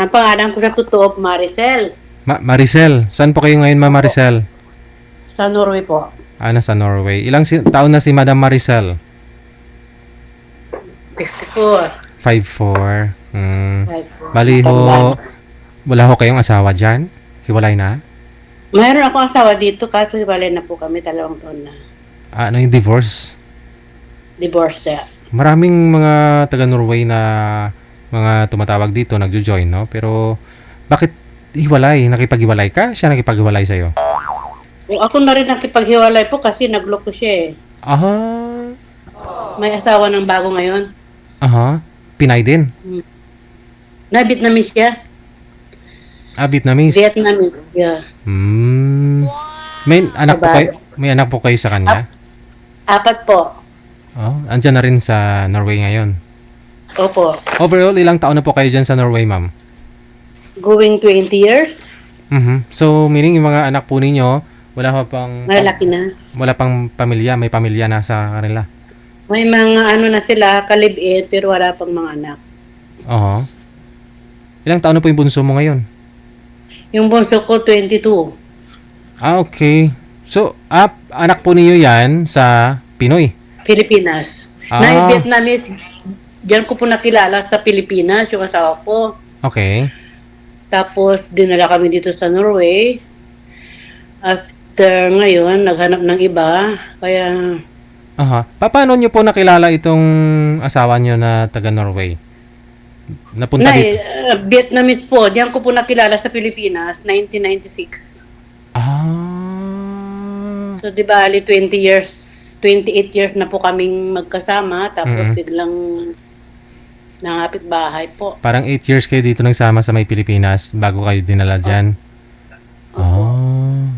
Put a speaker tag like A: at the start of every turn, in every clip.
A: Ang pangalan ko sa totoo, Maricel.
B: Maricel, saan po kayo ngayon, Ma Maricel?
A: Sa Norway po.
B: Nasa Norway. Ilang taon na si Madam Maricel?
A: 54.
B: 5'4".
A: Right.
B: Bali ho, wala ho kayong asawa dyan? Hiwalay na?
A: Mayroon akong asawa dito, kaso hiwalay na po kami, 2 taon na.
B: Ano yung divorce?
A: Divorce siya.
B: Maraming mga taga-Norway na mga tumatawag dito, nagjo-join, no? Pero, bakit hiwalay? Nakipaghiwalay ka? Siya nakipaghiwalay sa'yo?
A: O, ako na rin nakipaghiwalay po kasi nagloko siya eh.
B: Aha.
A: May asawa ng bago ngayon.
B: Aha. Pinay din?
A: Na Vietnamese siya.
B: Vietnamese?
A: Vietnamese siya.
B: May anak po
A: Diba?
B: kayo? May anak po kayo sa kanya?
A: 4 po.
B: Andyan na rin sa Norway ngayon.
A: Opo.
B: Overall, ilang taon na po kayo dyan sa Norway, ma'am?
A: Going 20 years.
B: So, meaning yung mga anak po ninyo, wala pang
A: Malaki na.
B: wala pang pamilya, may pamilya na sa kanila.
A: May mga ano na sila, kalibit, pero wala pang mga anak.
B: Oo. Ilang taon na po yung bunso mo ngayon?
A: Yung bunso ko, 22.
B: Okay. So, anak po niyo yan sa Pinoy?
A: Pilipinas. Na Vietnamese, diyan ko po nakilala sa Pilipinas, yung asawa ko.
B: Okay.
A: Tapos, dinala kami dito sa Norway. After ngayon, naghanap ng iba. Kaya,
B: Aha. Paano niyo po nakilala itong asawa niyo na taga Norway? Napunta dito?
A: Vietnamese po. Diyan ko po nakilala sa Pilipinas, 1996. So, di ba, 28 years na po kaming magkasama. Tapos, biglang nangapit bahay po.
B: Parang 8 years kayo dito nagsama sa may Pilipinas bago kayo dinala dyan.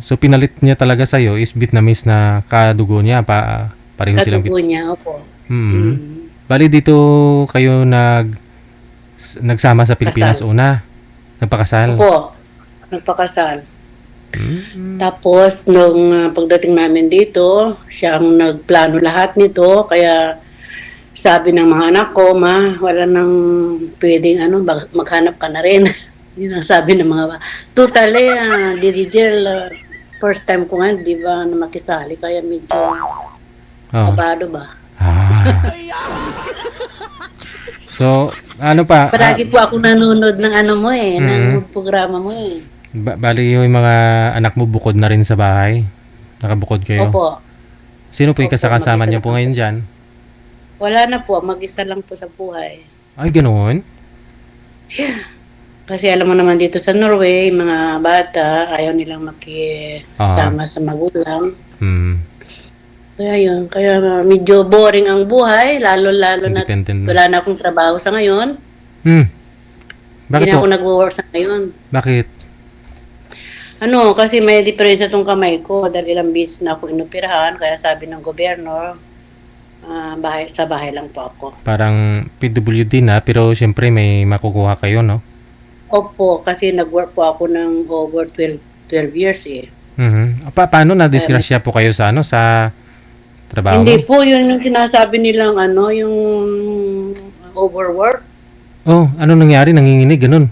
B: So pinalit niya talaga sa'yo is Vietnamese na kadugo niya, pareho silang
A: Katubo niya, opo.
B: Bali dito kayo nagsama sa Pilipinas una. Nagpakasal.
A: Opo, nagpakasal. Tapos, nung pagdating namin dito, siya ang nagplano lahat nito. Kaya, sabi ng mga anak ko, Ma, wala nang pwedeng maghanap ka na rin. Yun ang sabi ng mga totally, Dirigel, first time ko nga, di ba, na makisali. Kaya medyo kabado ba?
B: So, ano pa?
A: Palagi po ako nanonood ng ng programa mo eh.
B: Bali yung mga anak mo bukod na rin sa bahay? Nakabukod kayo?
A: Opo.
B: Sino po yung kasama niyo po ngayon dyan?
A: Wala na po, mag-isa lang po sa buhay.
B: Ay, ganoon?
A: Kasi alam mo naman dito sa Norway, mga bata, ayaw nilang makisama sa magulang. Kaya yun, kaya medyo boring ang buhay, lalo-lalo na wala na akong trabaho sa ngayon.
B: Bakit
A: Hindi na ako nag-work sa ngayon.
B: Bakit?
A: Kasi may diferensya tong kamay ko dahil ilang beses na ako inoperahan, kaya sabi ng gobyerno, sa bahay lang po ako.
B: Parang PWD na, pero siyempre may makukuha kayo, no?
A: Opo, kasi nag-work po ako ng over 12 years eh.
B: Paano na-disgrasya po kayo sa sa trabaho?
A: Hindi po, yun yung sinasabi nilang yung overwork.
B: Ano nangyari? Nanginginig, ganun.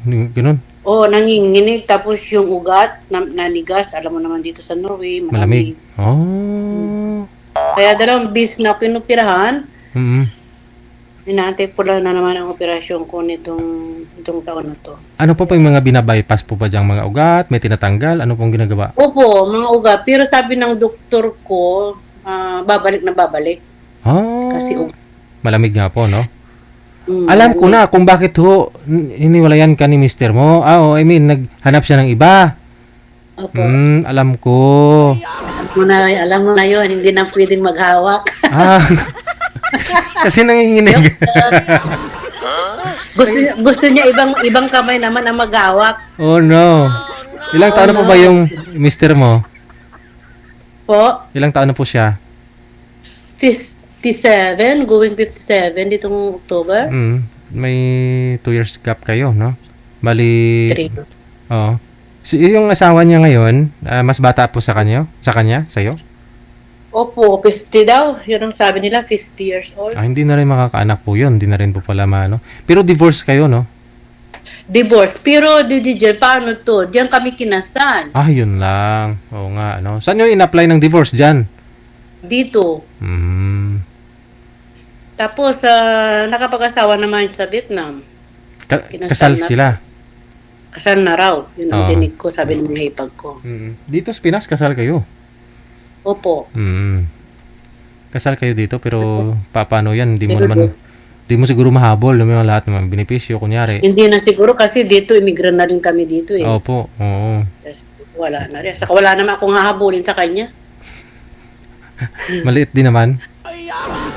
A: Nanginginig, tapos yung ugat, nanigas, alam mo naman dito sa Norway, malamig. Kaya 2 beses na ako inoperahan. Inaantay ko lang na naman ang operasyon ko itong taon na to.
B: Ano po yung mga binabypass po ba diyang mga ugat? May tinatanggal? Ano pong ginagawa?
A: Opo, mga ugat. Pero sabi ng doktor ko, babalik na babalik. Kasi
B: malamig nga po, no? Alam ko na kung bakit iniwalayan ka ni mister mo. Naghanap siya ng iba.
A: Opo.
B: Alam ko.
A: Alam mo na yun, hindi na pwedeng maghawak.
B: Kasi nanginginig.
A: Gusto niya ibang kamay naman ang maghawak.
B: Oh no. Ilang taon na po ba yung mister mo?
A: Po?
B: Ilang taon na po siya?
A: 57, going 57 ditong October.
B: May 2 years gap kayo, no? Bali
A: 3.
B: Oo. Yung asawa niya ngayon, mas bata po sa kanya, sa'yo?
A: Opo, 50 daw. Yun ang sabi nila, 50 years old.
B: Hindi na rin makakaanak po yun. Hindi na rin po pala Pero divorce kayo, no?
A: Divorce. Pero, DJ, paano to? Diyan kami kinasal.
B: Yun lang. Oo nga, ano. Saan yung in-apply ng divorce dyan?
A: Dito.
B: Hmm.
A: Tapos, nakapag-asawa naman sa Vietnam.
B: Kasal
A: na-
B: sila.
A: Kasal na raw. Yun ang
B: Oo.
A: dinig ko, sabi ng hipag ko.
B: Dito sa Pinas, kasal kayo.
A: Opo.
B: Kasal kayo dito, pero paano yan?
A: Pero
B: Di mo siguro mahabol yung mga lahat ng mga benepisyo, kunyari.
A: hindi na siguro kasi dito, immigrant na rin kami dito eh.
B: Opo, oo.
A: Tapos, wala na rin. Saka wala naman akong hahabulin sa kanya.
B: Maliit din naman.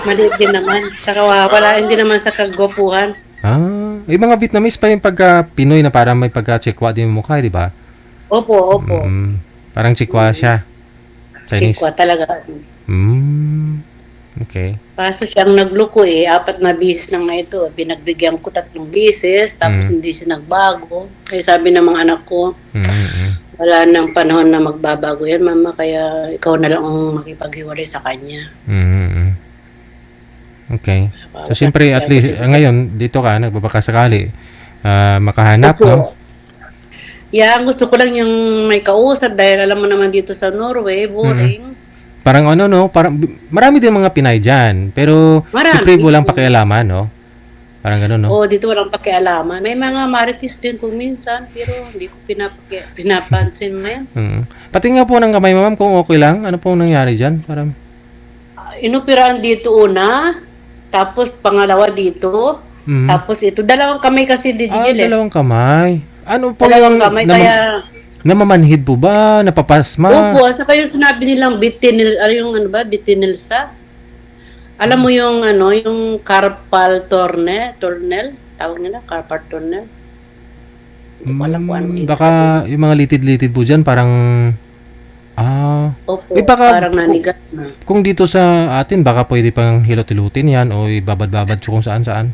A: Maliit din naman. Saka wala, hindi naman sa kagwapuhan.
B: Yung mga Vietnamese pa yung pagka Pinoy na parang may pagka-chikwa din yung mukha, di ba?
A: Opo, opo.
B: Parang chikwa siya. Chinese.
A: Sikwa talaga.
B: Okay.
A: Kaso siyang nagloko eh. 4 na bisis na nga ito. Pinagbigyan ko 3 bisis. Tapos hindi siya nagbago. Kaya sabi ng mga anak ko, wala nang panahon na magbabago yan, mama. Kaya ikaw na lang ang makipaghiwalay sa kanya.
B: Okay. So, siyempre, at least, ngayon, dito ka, nagbabakasakali, makahanap,
A: Opo.
B: no?
A: Yeah, gusto ko lang yung may kausap dahil alam mo naman dito sa Norway, boring.
B: Parang ano, no? Parang, marami din mga Pinay dyan. Pero,
A: Marami.
B: siyempre, walang pakialaman, no? Parang gano'n, no?
A: Oo, dito walang pakialaman. May mga marites din kung minsan, pero hindi ko pinapansin na yan.
B: Pati nga po ng kamay, ma'am, kung okay lang, ano pong nangyari dyan? Parang,
A: Inoperahan dito una, tapos pangalawa dito, tapos ito. Dalawang kamay kasi di
B: dalawang kamay. Ano po
A: Dalawang
B: yung
A: kamay, kaya...
B: namamanhid po ba? Napapasma?
A: Opo, saka yung sinabi nilang bitinilsa. Alam mo yung yung carpal tunnel, tawag nila, carpal tunnel. Hindi ko alam kung ano ito.
B: Baka yung mga litid-litid po dyan, parang,
A: Opo,
B: baka,
A: parang nanigat na.
B: kung dito sa atin, baka pwede pang hilot-hilutin yan o ibabad-babad kung saan-saan.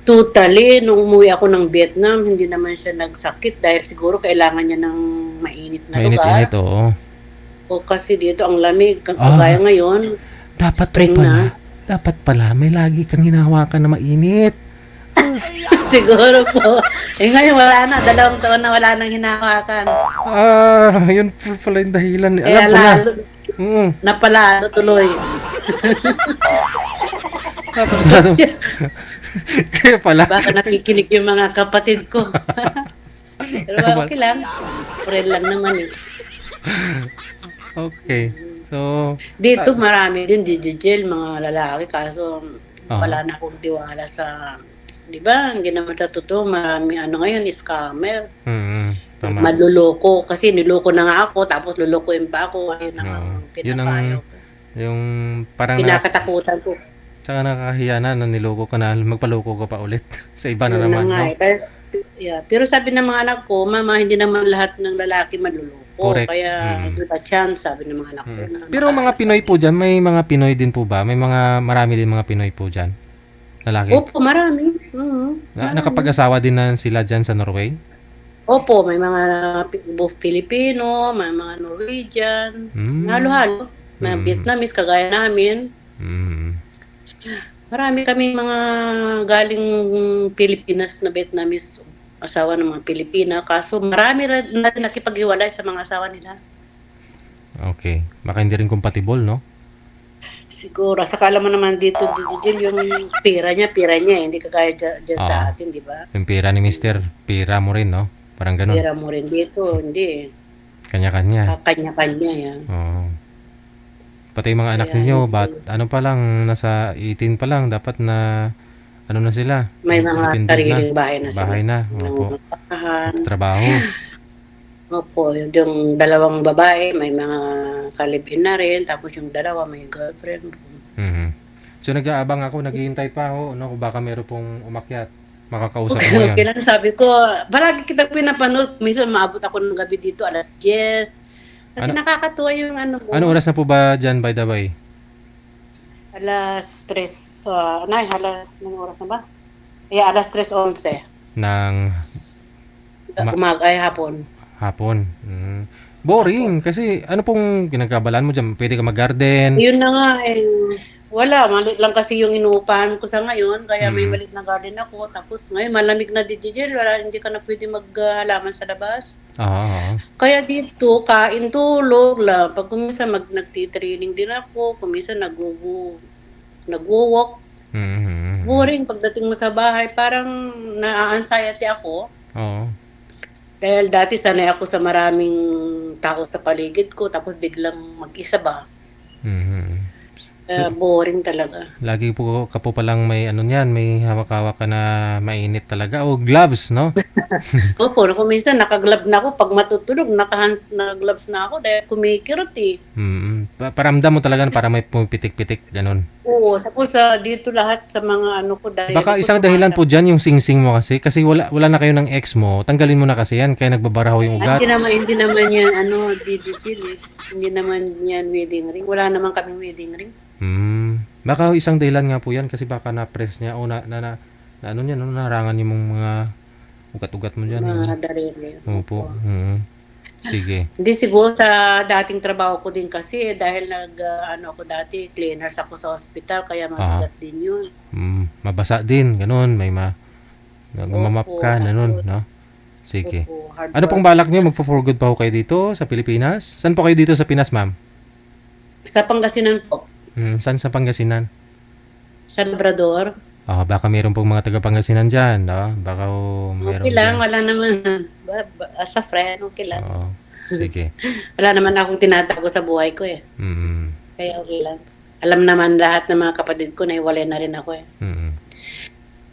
A: Totally, nung umuwi ako ng Vietnam, hindi naman siya nagsakit dahil siguro kailangan niya ng mainit na lugar.
B: Mainit-init, oo.
A: O kasi dito ang lamig, kagaya ngayon,
B: Dapat
A: spring
B: pala. Dapat pala, may lagi kang hinahawakan na mainit.
A: siguro po. Ngayon wala na, 2 taon na wala nang hinahawakan.
B: Yun po pala yung dahilan.
A: Kaya
B: Alam ko na.
A: lalo, napalalo tuloy.
B: Kaya pala.
A: Baka nakikinig yung mga kapatid ko. Pero okay lang. Friend lang naman eh.
B: Okay. So,
A: Dito marami din, DJ, mga lalaki. Kaso wala na akong tiwala sa... Di ba? Hindi naman sa totoo. Marami ngayon, scammer.
B: tama.
A: Maluloko. Kasi niloko na nga ako, tapos lulukuin pa ako. Ayun ang pinapayo ko.
B: Yung parang
A: Pinakatakutan ko.
B: Tsaka nakakahiya na niloko ka na, magpaloko ka pa ulit sa iba na
A: Yun
B: naman.
A: nga
B: No?
A: eh. Pero sabi ng mga anak ko, mama, hindi naman lahat ng lalaki maluloko.
B: Correct.
A: Kaya give a chance, sabi ng mga anak ko.
B: Pero mga Pinoy po dyan, may mga Pinoy din po ba? May marami din mga Pinoy po dyan? Lalaki?
A: Opo, marami.
B: Nakapag-asawa din na sila dyan sa Norway?
A: Opo, may mga Filipino, may mga Norwegian, halo-halo. Mga Vietnamese, kagaya namin. Marami kami mga galing Pilipinas na Vietnamese asawa ng mga Pilipina. Kaso marami na rin nakipaghiwalay sa mga asawa nila.
B: Okay. Baka hindi rin compatible, no?
A: Siguro. Saka alam mo naman dito, yung pira niya, hindi kagaya dyan sa atin, di ba?
B: Yung pira ni Mister, pira mo rin, no? Parang ganun.
A: Pira mo rin dito, hindi.
B: Kanya-kanya.
A: Kanya-kanya yan.
B: Oo. Pati yung mga anak ninyo, ano pa lang, nasa 18 pa lang, dapat na, ano na sila?
A: May mga
B: independent
A: sariling bahay na sila.
B: Bahay na, opo. Trabaho.
A: Opo, yung 2 babae, may mga kalibin na rin, tapos yung 2 may girlfriend.
B: So nag-aabang ako, naghihintay pa ako, no, kung baka meron pong umakyat. Makakausap mo yan.
A: Okay lang, sabi ko, palagi kita pinapanood, minsan maabot ako ng gabi dito, alas 10. Kasi nakakatuwa yung mo.
B: Ano oras na po ba dyan, by the way?
A: Alas 3, anong oras na ba? Alas 3:11. Hapon.
B: Hapon. Boring, kasi ano pong pinagkabalaan mo dyan? Pwede ka mag-garden?
A: Yun na nga, Wala, maliit lang kasi yung inuupahan ko sa ngayon, kaya may
B: Mm.
A: maliit na garden ako. Tapos ngayon, malamig na dito dyan, wala, hindi ka na pwede maghalaman sa labas.
B: Oo, oo.
A: Kaya dito, kain, tulog lang. Pag kuminsan nagtitraining din ako, kuminsan nagwo-walk.
B: Mm.
A: Boring pagdating mo sa bahay, parang na-anxiety ako.
B: Oo.
A: Dahil dati sanay ako sa maraming tao sa paligid ko, tapos biglang mag-isa ba.
B: Mhm.
A: Kaya
B: So,
A: boring talaga.
B: lagi po ka po palang may ano niyan, may hawak-hawak ka na mainit talaga o gloves, no?
A: Opo, kung minsan naka-gloves na ako, 'pag matutulog naka-gloves na ako dahil kumikirot, eh.
B: Paramdam mo talaga na parang may pumipitik-pitik, gano'n.
A: Oo, tapos, dito lahat sa mga ano ko,
B: Baka
A: daliri ko
B: isang dahilan po
A: sumasakit.
B: diyan yung singsing mo kasi wala na kayo ng ex mo, tanggalin mo na kasi yan kaya nagbabaraho yung ugat.
A: Hindi naman 'yan ano, DDG, eh. Hindi naman 'yan wedding ring. Wala naman kaming wedding ring.
B: Baka isang dahilan nga po yan kasi baka na-press niya o na ano niya, no, narangan yung mga ugat-ugat mo diyan,
A: Mga
B: yung
A: daliri,
B: opo.
A: opo.
B: Sige.
A: Hindi, siguro sa dating trabaho ko din kasi dahil ano ako dati, cleaners ako sa ospital kaya
B: Aha.
A: mabigat din 'yun.
B: Mabasa din, gano'n, may nagmamap
A: Opo,
B: ka, gano'n,
A: tapos
B: no? Sige.
A: opo, hard
B: Ano pong
A: work.
B: balak niyo, magfo-for good pa ho kayo dito sa Pilipinas? Saan po kayo dito sa Pinas, ma'am?
A: Sa Pangasinan po,
B: Saan sa Pangasinan?
A: sa Labrador.
B: Baka mayroon pong mga taga Pangasinan diyan, no? Baka
A: Okay
B: mayroon
A: lang,
B: diyan.
A: wala naman. As a friend, okay lang.
B: Oo. Sige.
A: Wala naman akong tinatago sa buhay ko, eh.
B: Mm.
A: Kaya okay lang. Alam naman lahat ng mga kapatid ko na hiwalay na rin ako, eh.
B: Mm.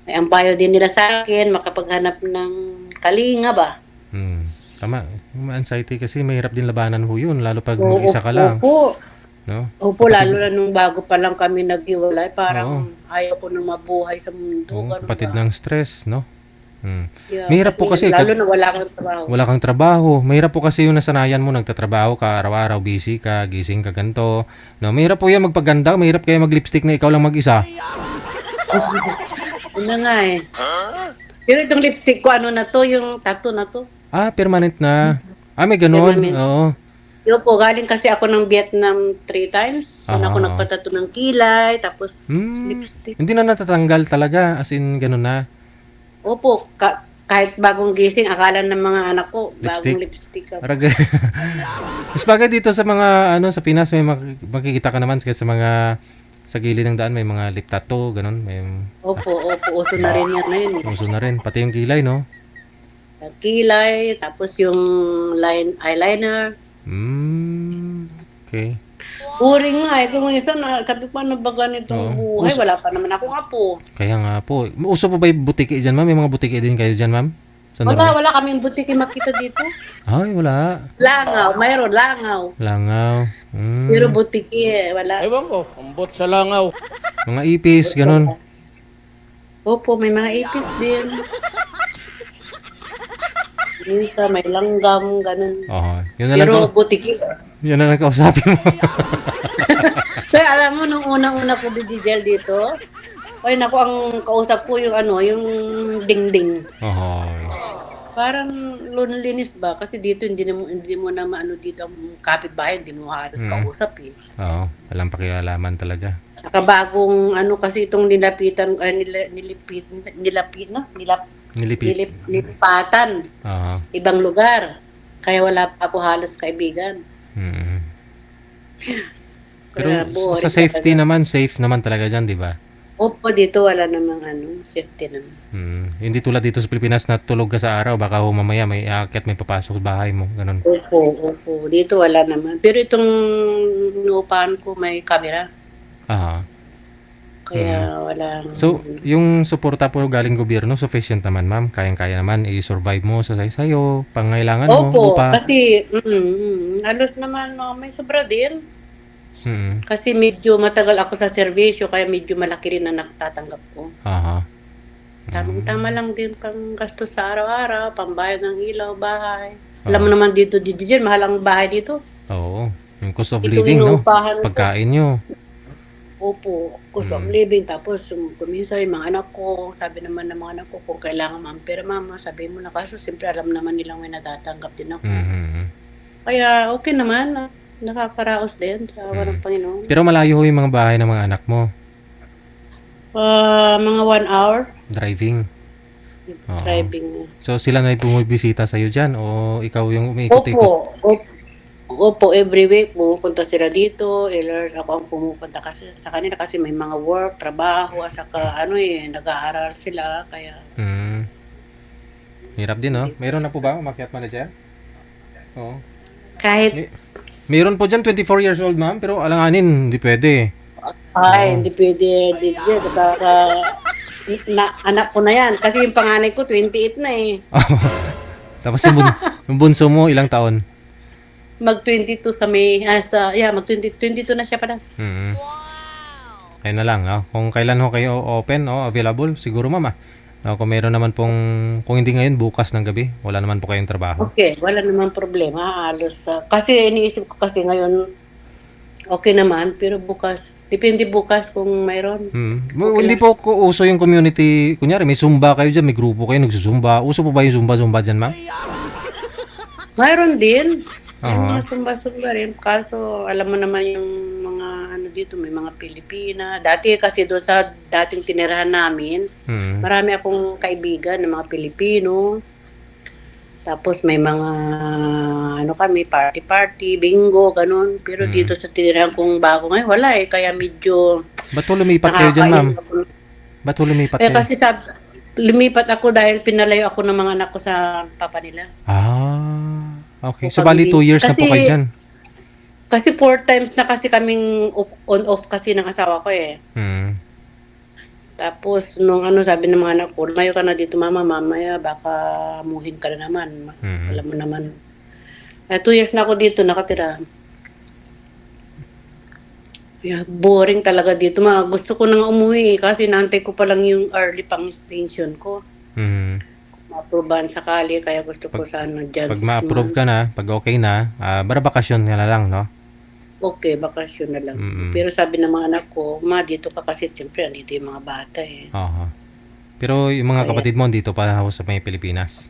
A: Ang payo din nila sa akin, makapaghanap ng kalinga ba?
B: Tama. Yung anxiety kasi mahirap din labanan ho yun, lalo pag
A: Oo,
B: mag-isa ka lang,
A: opo.
B: no?
A: Opo,
B: Kapatid,
A: lalo na nung bago pa lang kami naghiwalay,
B: oo,
A: parang ayaw ko na mabuhay sa mundo,
B: oo,
A: gano'n
B: kapatid
A: ba?
B: ng stress, no?
A: Yeah,
B: Mahirap po kasi,
A: lalo na wala kang trabaho.
B: wala kang trabaho. Mahirap po kasi yung nasanayan mo, nagtatrabaho ka, araw-araw, busy ka, gising ka ganito. No, mahirap po yan magpaganda, mahirap kaya mag-lipstick na ikaw lang mag-isa.
A: Yun na nga, eh. Pero itong lipstick ko, ano na to, yung tattoo na to.
B: Permanent na. May ganun.
A: Permanent.
B: Oo.
A: Yun po, galing kasi ako ng Vietnam 3 times. Doon ako
B: Oo.
A: nagpatato ng kilay, tapos lipstick.
B: Hindi na natatanggal talaga, as in ganun na.
A: Opo, kahit bagong gising, akala ng mga anak ko,
B: Lipstick?
A: bagong lipstick ako.
B: Parang mas bagay dito sa mga sa Pinas may makikita ka naman kasi sa mga sa gilid ng daan may mga lip tattoo, ganun, may
A: Opo, uso na rin yan ngayon, eh.
B: uso na rin pati yung kilay, no?
A: Kilay, tapos yung eyeliner.
B: Okay.
A: Boring nga, eh. Kung isa na, sabi ko, ano ba ganitong
B: Oo.
A: buhay? Wala pa naman akong apo.
B: Kaya nga po. Uso po ba yung butiki diyan, ma'am? May mga butiki din kayo diyan, ma'am? Sa Norway?
A: Wala kaming butiki makita dito.
B: Ay, wala.
A: Langaw, mayroon, langaw.
B: Langaw.
A: Pero butiki, wala.
C: Ewan ko, umbot sa langaw.
B: Mga ipis, ganun.
A: Opo, may mga ipis din. Minsan may langgam, ganun.
B: Yun na lang
A: Pero butiki.
B: yun na lang kausapin mo.
A: So, alam mo, nung unang-una ko digigel dito, ay naku, ang kausap ko yung yung dingding. Parang loneliness ba? Kasi dito hindi mo na maano dito ang kapitbahay, hindi mo halos kausap, eh.
B: Walang pakialaman talaga.
A: Saka bagong kasi itong nilapatan,
B: Nilipit.
A: nilipatan, ibang lugar. Kaya wala pa ako halos kaibigan.
B: Pero
A: Kaya boring
B: sa safety
A: talaga.
B: naman, safe naman talaga dyan, di ba?
A: Opo, dito wala namang safety naman.
B: Hindi tulad dito sa Pilipinas na tulog ka sa araw, baka mamaya may aakyat, may papasok sa bahay mo, ganun.
A: Opo. Dito wala naman. Pero itong inuupahan ko may camera. Kaya wala.
B: So, yung suporta po galing gobyerno, sufficient naman, ma'am. Kayang-kaya naman i-survive mo sa sayo, pangailangan mo,
A: Opo,
B: upa.
A: kasi halos naman may sobra din. Kasi medyo matagal ako sa serbisyo, kaya medyo malaki rin ang natatanggap ko. Tamang-tama lang din pang gastos sa araw-araw, pambayad ng ilaw, bahay. Alam mo naman dito, mahal ang bahay dito.
B: Oo. Yung cost of
A: Itong
B: living, no?
A: inuupahan ko.
B: Pagkain nyo.
A: Opo, cost of living. Tapos, kuminsan yung mga anak ko, sabi naman ng mga anak ko, kung kailangan pero mama, sabi mo na, kaso siyempre alam naman nilang may natatanggap din ako. Kaya, okay naman. Nakakaraos din sa awa ng Panginoon.
B: Pero malayo ho yung mga bahay ng mga anak mo.
A: Mga 1 hour
B: Driving. Oo.
A: driving.
B: So sila na yung bumibisita sa'yo dyan o ikaw yung umiikot-ikot?
A: Opo, every week pumupunta sila dito. Ako ang pumupunta kasi sa kanila kasi may mga work, trabaho, at saka nag-aaral sila. Kaya
B: Hirap din, no? Meron na po ba umakyat manager? Oo.
A: kahit
B: Meron po dyan 24 years old, ma'am, pero alanganin, hindi pwede.
A: hindi pwede dito. Anak ko na yan. Kasi yung panganay ko 28 na eh.
B: Tapos yung bunso mo, ilang taon?
A: Mag-22 mag-22 na siya pala.
B: Kaya na lang, kung kailan ho kayo open, available, siguro mama. Kung meron naman pong, kung hindi ngayon, bukas ng gabi, wala naman po kayong trabaho.
A: Okay, wala naman problema. Halos, kasi iniisip ko kasi ngayon, okay naman, pero depende bukas kung mayroon.
B: Hindi po uso yung community, kunyari may zumba kayo dyan, may grupo kayo nagsusumba. Uso po ba yung zumba dyan, ma'am?
A: Mayroon din. May
B: Oo.
A: mga sumba-sumba rin. Kaso, alam mo naman yung mga dito, may mga Pilipina. Dati kasi doon sa dating tinirahan namin, marami akong kaibigan ng mga Pilipino. Tapos may mga, kami, party-party, bingo, ganun. Pero dito sa tinirahan kong bago ngayon, wala eh. Kaya medyo
B: Ba't ho lumipat kayo dyan, ma'am? Ba't ho lumipat kayo?
A: kasi lumipat ako dahil pinalayo ako ng mga anak ko sa papa nila.
B: Okay. So, bali 2 years na po kayo dyan.
A: Kasi 4 times na kasi kaming on-off kasi ng asawa ko eh. Tapos, nung sabi ng mga anak ko, lumayo ka na dito mama, mamaya baka amuhin ka na naman. Alam mo naman. 2 years na ako dito nakatira. Boring talaga dito. Gusto ko nang umuwi kasi naantay ko pa lang yung early pang extension ko. Ma-approvean sakali, kaya gusto ko sana dyan.
B: Pag ma-approve ka na, pag okay na, bakasyon ka na lang, no?
A: Okay, bakasyon na lang. Pero sabi ng mga anak ko, dito ka kasi siyempre andito yung mga bata eh.
B: Pero yung mga kapatid mo dito pa ako sa may Pilipinas.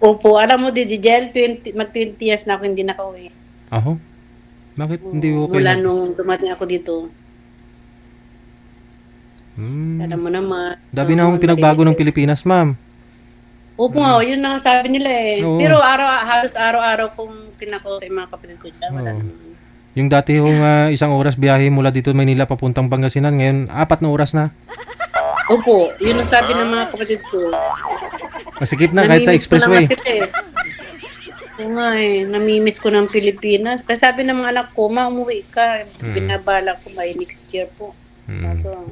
A: Opo, alam mo Dijel, mag-20 years na ako hindi nakauwi.
B: Bakit hindi okay?
A: Mula nung dumating ako dito. Alam mo naman.
B: Dami na akong pinagbago ng Pilipinas, ma'am.
A: Opo nga, yun ang sabi nila eh.
B: Oo.
A: Pero halos araw-araw kong kinako sa mga kapatid ko dyan. Wala naman.
B: Yung dati yung 1 oras biyahe mula dito Maynila papuntang Pangasinan, ngayon 4 na oras na.
A: Opo, yun ang sabi ng mga kapatid ko.
B: Masikip na kahit sa
A: Namimiss ko na
B: expressway.
A: nga sila eh. Oo nga eh, namimiss ko ng Pilipinas. Kasi sabi ng mga anak ko, umuwi ka. Binabala ko by next year po.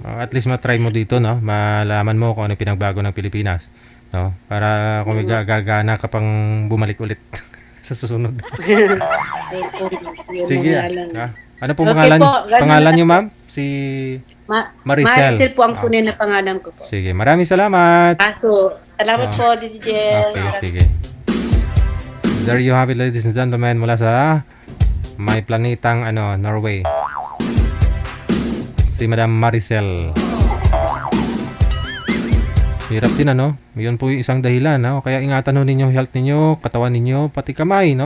B: At least matry mo dito, no? Malaman mo kung ano pinagbago ng Pilipinas, no? Para kung may gagana ka pang bumalik ulit sa susunod. Sige. Ano pong
A: Okay
B: pangalan?
A: po, ganun
B: Pangalan
A: lang.
B: niyo, ma'am? Si Maricel.
A: Maricel po ang tunay na pangalan ko po.
B: Sige, maraming salamat.
A: Salamat po, Dijel.
B: Okay, sige. There you have it, ladies and gentlemen, mula sa may planetang Norway. Si Madam Maricel. Hirap din Yun po yung isang dahilan, kaya ingatan ho ninyo health ninyo, katawan ninyo, pati kamay,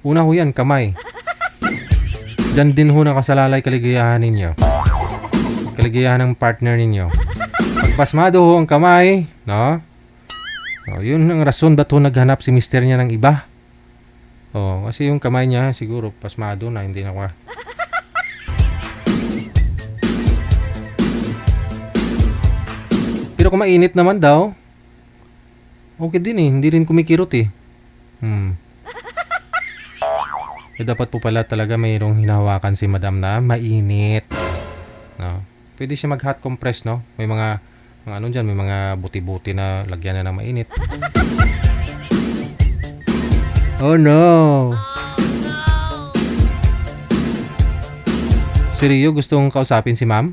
B: Una ho yan, kamay. Diyan din ho nakasalalay kaligayahan ninyo. Kaligayahan ng partner ninyo. Pagpasmado ho ang kamay, yun ang rason ba't ho naghanap si mister niya ng iba. Kasi yung kamay niya siguro pasmado na, hindi na kwa. Pero kung mainit naman daw, okay din hindi rin kumikirot dapat po pala talaga mayroong hinahawakan si madam na mainit. Pwede siya mag-hot compress, May mga dyan, may mga buti-buti na lagyan na ng mainit. Oh no! Si Rio, gustong kausapin si ma'am?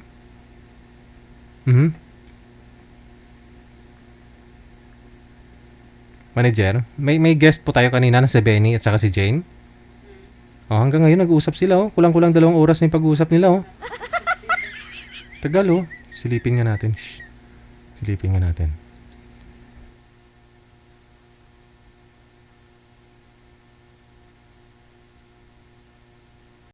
B: Manager, may guest po tayo kanina na si Benny at saka si Jane. Hanggang ngayon nag-uusap sila, kulang-kulang 2 oras na yung pag-uusap nila, Tagal, silipin nga natin. Silipin nga natin.